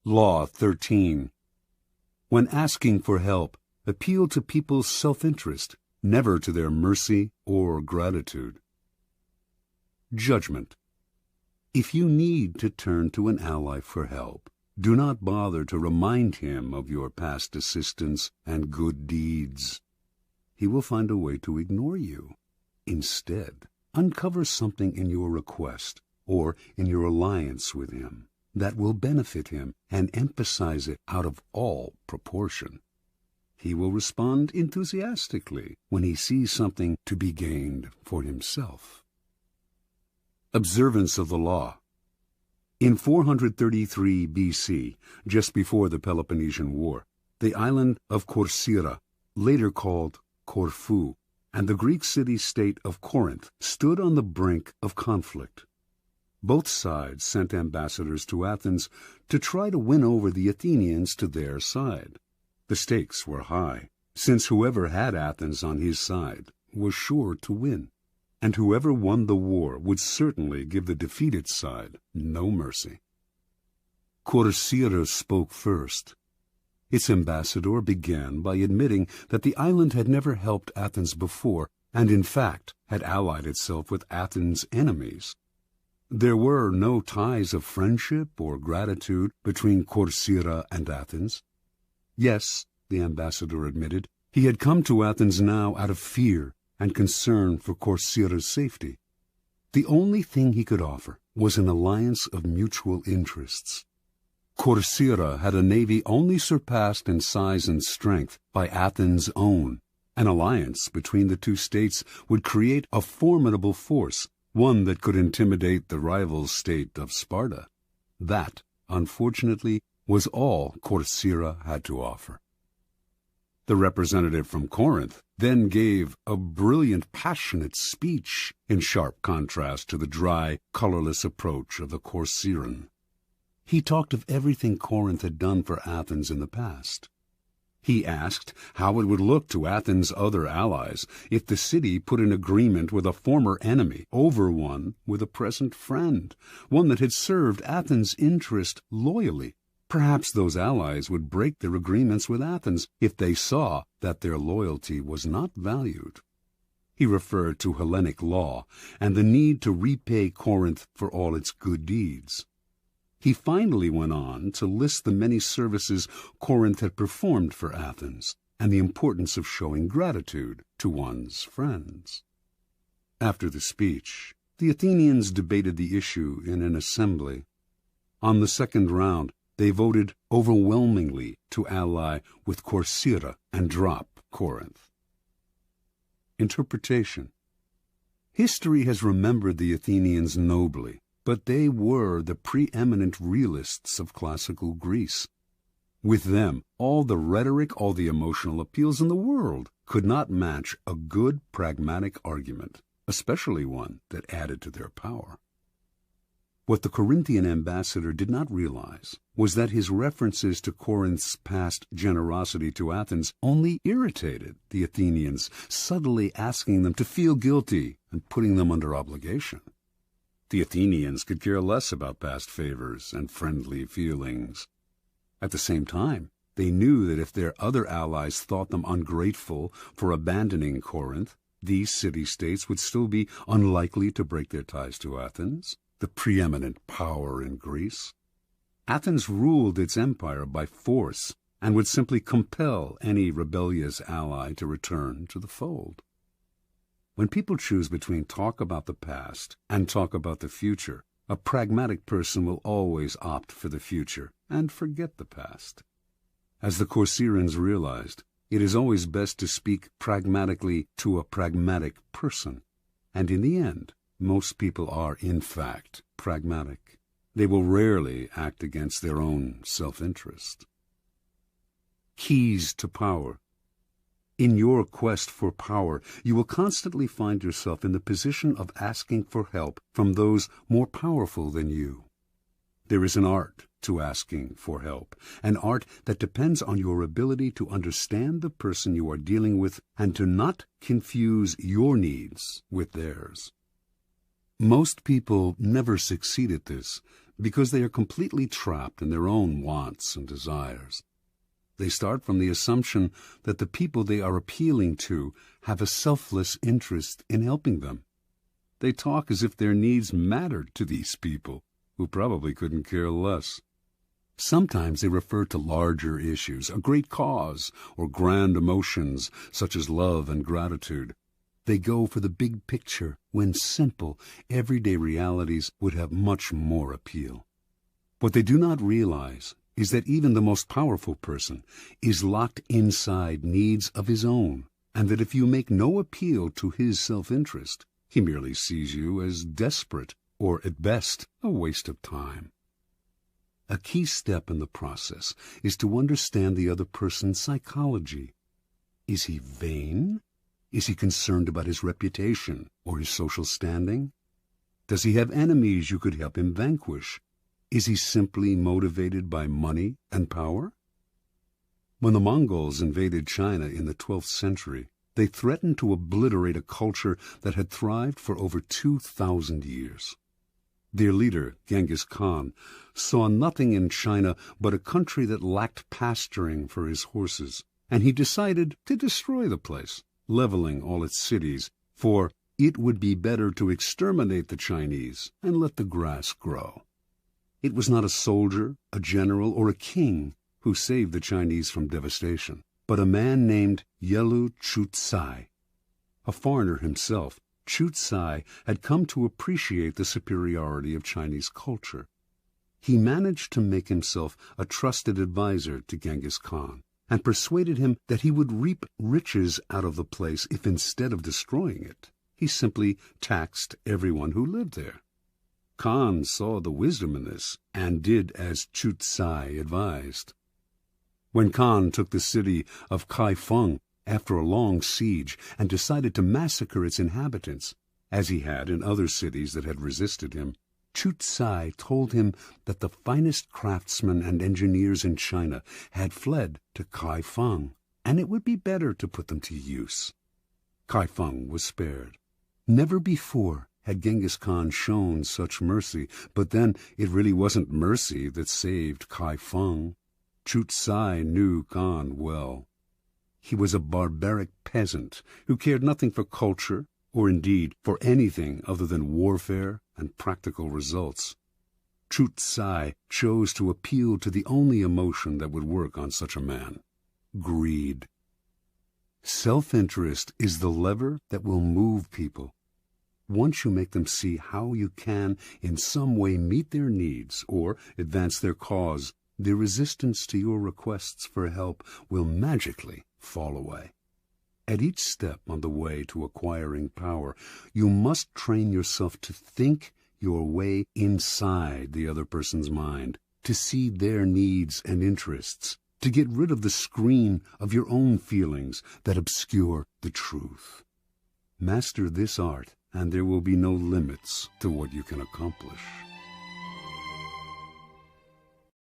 Law 13. When asking for help, appeal to people's self-interest, never to their mercy or gratitude. Judgment. If you need to turn to an ally for help, do not bother to remind him of your past assistance and good deeds. He will find a way to ignore you. Instead, uncover something in your request or in your alliance with him that will benefit him and emphasize it out of all proportion. He will respond enthusiastically when he sees something to be gained for himself. Observance of the law. In 433 BC, just before the Peloponnesian War, the island of Corcyra, later called Corfu, and the Greek city-state of Corinth stood on the brink of conflict. Both sides sent ambassadors to Athens to try to win over the Athenians to their side. The stakes were high, since whoever had Athens on his side was sure to win, and whoever won the war would certainly give the defeated side no mercy. Corcyra spoke first. Its ambassador began by admitting that the island had never helped Athens before, and in fact had allied itself with Athens' enemies. There were no ties of friendship or gratitude between Corcyra and Athens. Yes, the ambassador admitted, he had come to Athens now out of fear and concern for Corcyra's safety. The only thing he could offer was an alliance of mutual interests. Corcyra had a navy only surpassed in size and strength by Athens' own. An alliance between the two states would create a formidable force, one that could intimidate the rival state of Sparta. That, unfortunately, was all Corcyra had to offer. The representative from Corinth then gave a brilliant, passionate speech in sharp contrast to the dry, colorless approach of the Corcyran. He talked of everything Corinth had done for Athens in the past. He asked how it would look to Athens' other allies if the city put in agreement with a former enemy over one with a present friend, one that had served Athens' interest loyally. Perhaps those allies would break their agreements with Athens if they saw that their loyalty was not valued. He referred to Hellenic law and the need to repay Corinth for all its good deeds. He finally went on to list the many services Corinth had performed for Athens and the importance of showing gratitude to one's friends. After the speech, the Athenians debated the issue in an assembly. On the second round, they voted overwhelmingly to ally with Corcyra and drop Corinth. Interpretation. History has remembered the Athenians nobly, but they were the preeminent realists of classical Greece. With them, all the rhetoric, all the emotional appeals in the world could not match a good pragmatic argument, especially one that added to their power. What the Corinthian ambassador did not realize was that his references to Corinth's past generosity to Athens only irritated the Athenians, subtly asking them to feel guilty and putting them under obligation. The Athenians could care less about past favors and friendly feelings. At the same time, they knew that if their other allies thought them ungrateful for abandoning Corinth, these city-states would still be unlikely to break their ties to Athens, the preeminent power in Greece. Athens ruled its empire by force and would simply compel any rebellious ally to return to the fold. When people choose between talk about the past and talk about the future, a pragmatic person will always opt for the future and forget the past. As the Corcyrans realized, it is always best to speak pragmatically to a pragmatic person, and in the end, most people are, in fact, pragmatic. They will rarely act against their own self-interest. Keys to power. In your quest for power, you will constantly find yourself in the position of asking for help from those more powerful than you. There is an art to asking for help, an art that depends on your ability to understand the person you are dealing with and to not confuse your needs with theirs. Most people never succeed at this because they are completely trapped in their own wants and desires. They start from the assumption that the people they are appealing to have a selfless interest in helping them. They talk as if their needs mattered to these people, who probably couldn't care less. Sometimes they refer to larger issues, a great cause, or grand emotions such as love and gratitude. They go for the big picture when simple, everyday realities would have much more appeal. What they do not realize is that even the most powerful person is locked inside needs of his own, and that if you make no appeal to his self-interest, he merely sees you as desperate, or at best, a waste of time. A key step in the process is to understand the other person's psychology. Is he vain? Is he concerned about his reputation or his social standing? Does he have enemies you could help him vanquish? Is he simply motivated by money and power? When the Mongols invaded China in the 12th century, they threatened to obliterate a culture that had thrived for over 2,000 years. Their leader, Genghis Khan, saw nothing in China but a country that lacked pasturing for his horses, and he decided to destroy the place, leveling all its cities, for it would be better to exterminate the Chinese and let the grass grow. It was not a soldier, a general, or a king who saved the Chinese from devastation, but a man named Yelu Chucai. A foreigner himself, Chucai had come to appreciate the superiority of Chinese culture. He managed to make himself a trusted advisor to Genghis Khan, and persuaded him that he would reap riches out of the place if instead of destroying it, he simply taxed everyone who lived there. Khan saw the wisdom in this, and did as Chucai advised. When Khan took the city of Kaifeng after a long siege and decided to massacre its inhabitants, as he had in other cities that had resisted him, Chucai told him that the finest craftsmen and engineers in China had fled to Kaifeng, and it would be better to put them to use. Kaifeng was spared. Never before had Genghis Khan shown such mercy, but then it really wasn't mercy that saved Kaifeng. Chucai knew Khan well. He was a barbaric peasant who cared nothing for culture, or indeed for anything other than warfare and practical results. Chucai chose to appeal to the only emotion that would work on such a man: greed. Self-interest is the lever that will move people. Once you make them see how you can in some way meet their needs or advance their cause, their resistance to your requests for help will magically fall away. At each step on the way to acquiring power, you must train yourself to think your way inside the other person's mind, to see their needs and interests, to get rid of the screen of your own feelings that obscure the truth. Master this art, and there will be no limits to what you can accomplish.